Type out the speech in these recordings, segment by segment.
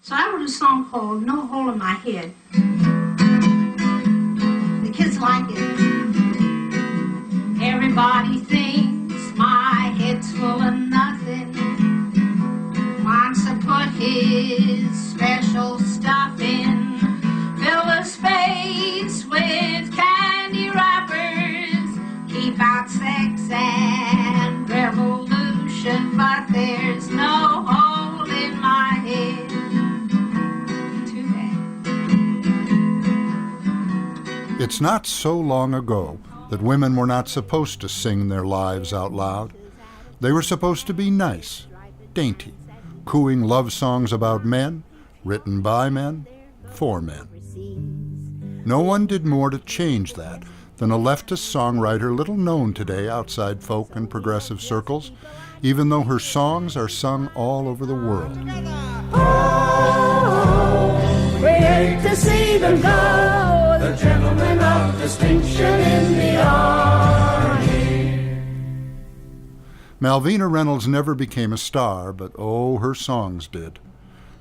So I wrote a song called No Hole in My Head. The kids like it. Everybody thinks my head's full of nothing. Wants to put his special stuff in. Fill the space with candy wrappers. Keep out sex and revolution. But there's no hole in my head. Too bad. It's not so long ago that women were not supposed to sing their lives out loud. They were supposed to be nice, dainty, cooing love songs about men, written by men, for men. No one did more to change that than a leftist songwriter little known today outside folk and progressive circles, even though her songs are sung all over the world. Oh, we hate to see them go, the gentlemen of distinction in the army. Malvina Reynolds never became a star, but oh, her songs did.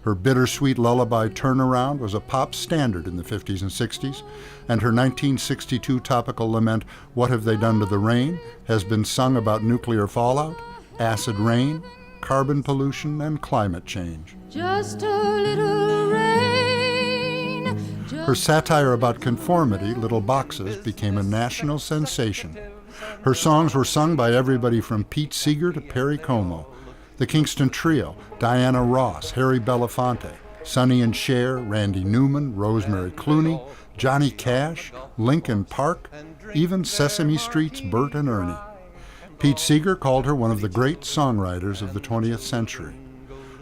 Her bittersweet lullaby Turnaround was a pop standard in the 50s and 60s, and her 1962 topical lament What Have They Done to the Rain has been sung about nuclear fallout, acid rain, carbon pollution, and climate change. Just a little rain. Her satire about conformity, Little Boxes, became a national sensation. Her songs were sung by everybody from Pete Seeger to Perry Como, the Kingston Trio, Diana Ross, Harry Belafonte, Sonny and Cher, Randy Newman, Rosemary Clooney, Johnny Cash, Linkin Park, even Sesame Street's Bert and Ernie. Pete Seeger called her one of the great songwriters of the 20th century.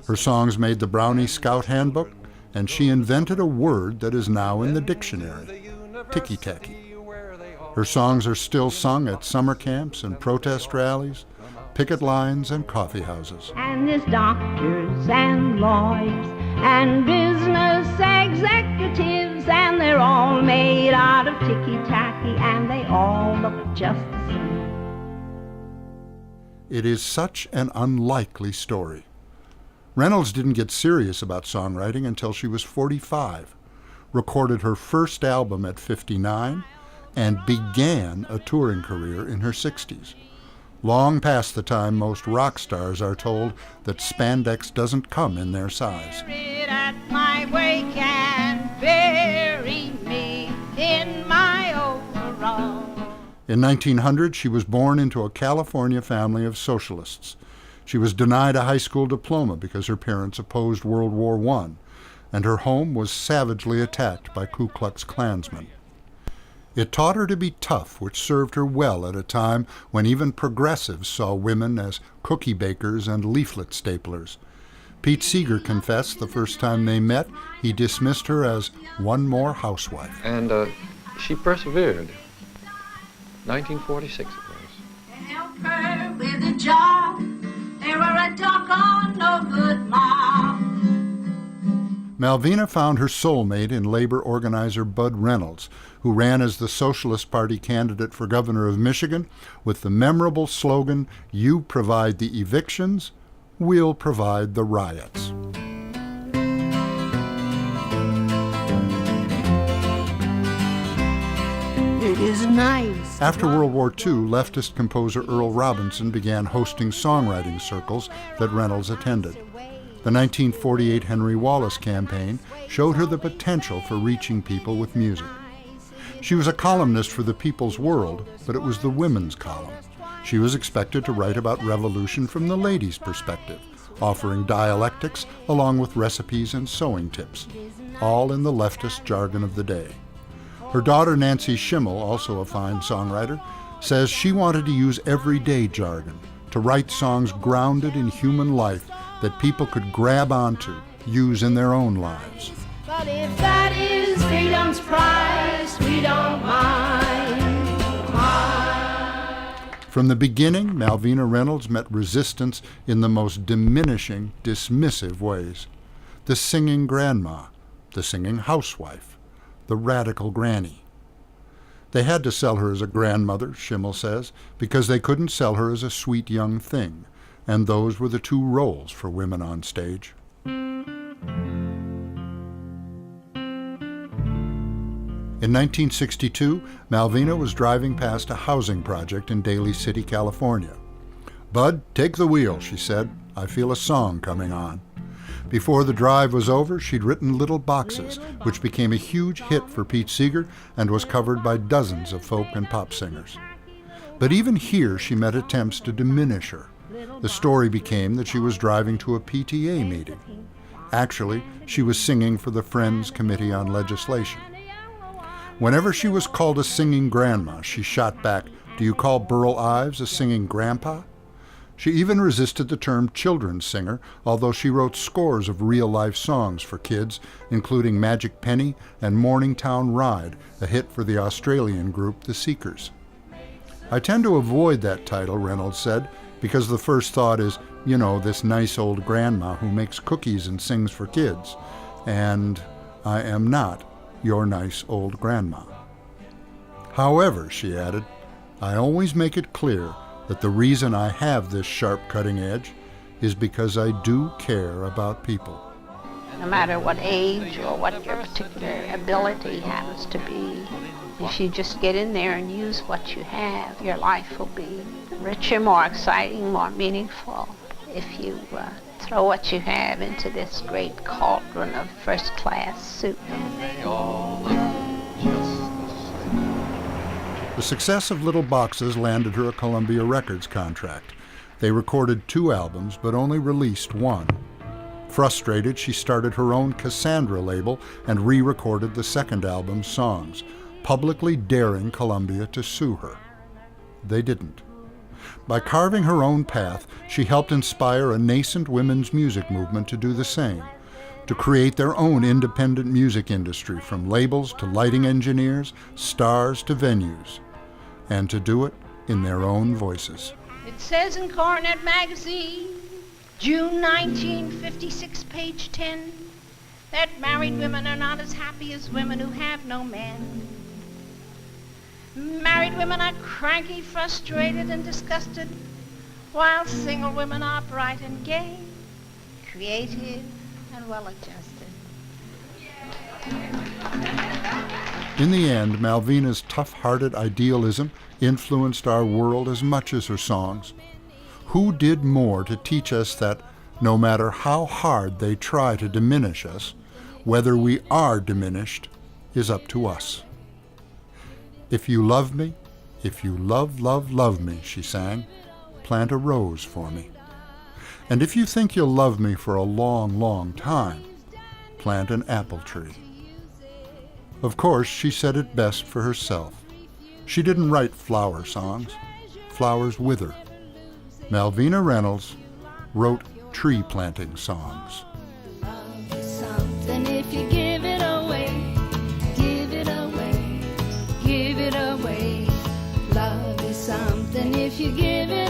Her songs made the Brownie Scout Handbook, and she invented a word that is now in the dictionary, ticky-tacky. Her songs are still sung at summer camps and protest rallies, picket lines and coffee houses. And there's doctors and lawyers and business executives, and they're all made out of ticky-tacky, and they all look just the same. It is such an unlikely story. Reynolds didn't get serious about songwriting until she was 45, recorded her first album at 59, and began a touring career in her 60s. Long past the time most rock stars are told that spandex doesn't come in their size. At my wake and bury me in my overall. In 1900, she was born into a California family of socialists. She was denied a high school diploma because her parents opposed World War I, and her home was savagely attacked by Ku Klux Klansmen. It taught her to be tough, which served her well at a time when even progressives saw women as cookie bakers and leaflet staplers. Pete Seeger confessed the first time they met, he dismissed her as one more housewife. And she persevered. 1946 it was. Help her with a job. They were a doggone no good mom. Malvina found her soulmate in labor organizer Bud Reynolds, who ran as the Socialist Party candidate for governor of Michigan with the memorable slogan, "You provide the evictions, we'll provide the riots." It is nice. After World War II, leftist composer Earl Robinson began hosting songwriting circles that Reynolds attended. The 1948 Henry Wallace campaign showed her the potential for reaching people with music. She was a columnist for the People's World, but it was the women's column. She was expected to write about revolution from the ladies' perspective, offering dialectics along with recipes and sewing tips, all in the leftist jargon of the day. Her daughter Nancy Schimmel, also a fine songwriter, says she wanted to use everyday jargon, to write songs grounded in human life that people could grab onto, use in their own lives. But if that is freedom's price, we don't mind. From the beginning, Malvina Reynolds met resistance in the most diminishing, dismissive ways. The singing grandma, the singing housewife, the radical granny. They had to sell her as a grandmother, Schimmel says, because they couldn't sell her as a sweet young thing, and those were the two roles for women on stage. In 1962, Malvina was driving past a housing project in Daly City, California. "Bud, take the wheel," she said. "I feel a song coming on." Before the drive was over, she'd written Little Boxes, which became a huge hit for Pete Seeger and was covered by dozens of folk and pop singers. But even here, she met attempts to diminish her. The story became that she was driving to a PTA meeting. Actually, she was singing for the Friends Committee on Legislation. Whenever she was called a singing grandma, she shot back, "Do you call Burl Ives a singing grandpa?" She even resisted the term children's singer, although she wrote scores of real-life songs for kids, including Magic Penny and Morningtown Ride, a hit for the Australian group The Seekers. "I tend to avoid that title," Reynolds said, "because the first thought is, you know, this nice old grandma who makes cookies and sings for kids. And I am not your nice old grandma." However, she added, "I always make it clear that the reason I have this sharp cutting edge is because I do care about people." No matter what age or what your particular ability happens to be, if you just get in there and use what you have, your life will be richer, more exciting, more meaningful. If you throw what you have into this great cauldron of first-class soup. The success of Little Boxes landed her a Columbia Records contract. They recorded 2 albums, but only released 1. Frustrated, she started her own Cassandra label and re-recorded the second album's songs, publicly daring Columbia to sue her. They didn't. By carving her own path, she helped inspire a nascent women's music movement to do the same, to create their own independent music industry, from labels to lighting engineers, stars to venues, and to do it in their own voices. It says in Coronet Magazine, June 1956, page 10, that married women are not as happy as women who have no men. Married women are cranky, frustrated, and disgusted, while single women are bright and gay, creative, and well-adjusted. In the end, Malvina's tough-hearted idealism influenced our world as much as her songs. Who did more to teach us that no matter how hard they try to diminish us, whether we are diminished is up to us. "If you love me, if you love, love, love me," she sang, "plant a rose for me. And if you think you'll love me for a long, long time, plant an apple tree." Of course, she said it best for herself. She didn't write flower songs. Flowers wither. Malvina Reynolds wrote tree planting songs. Love is something if you give it away, give it away, give it away. Love is something if you give it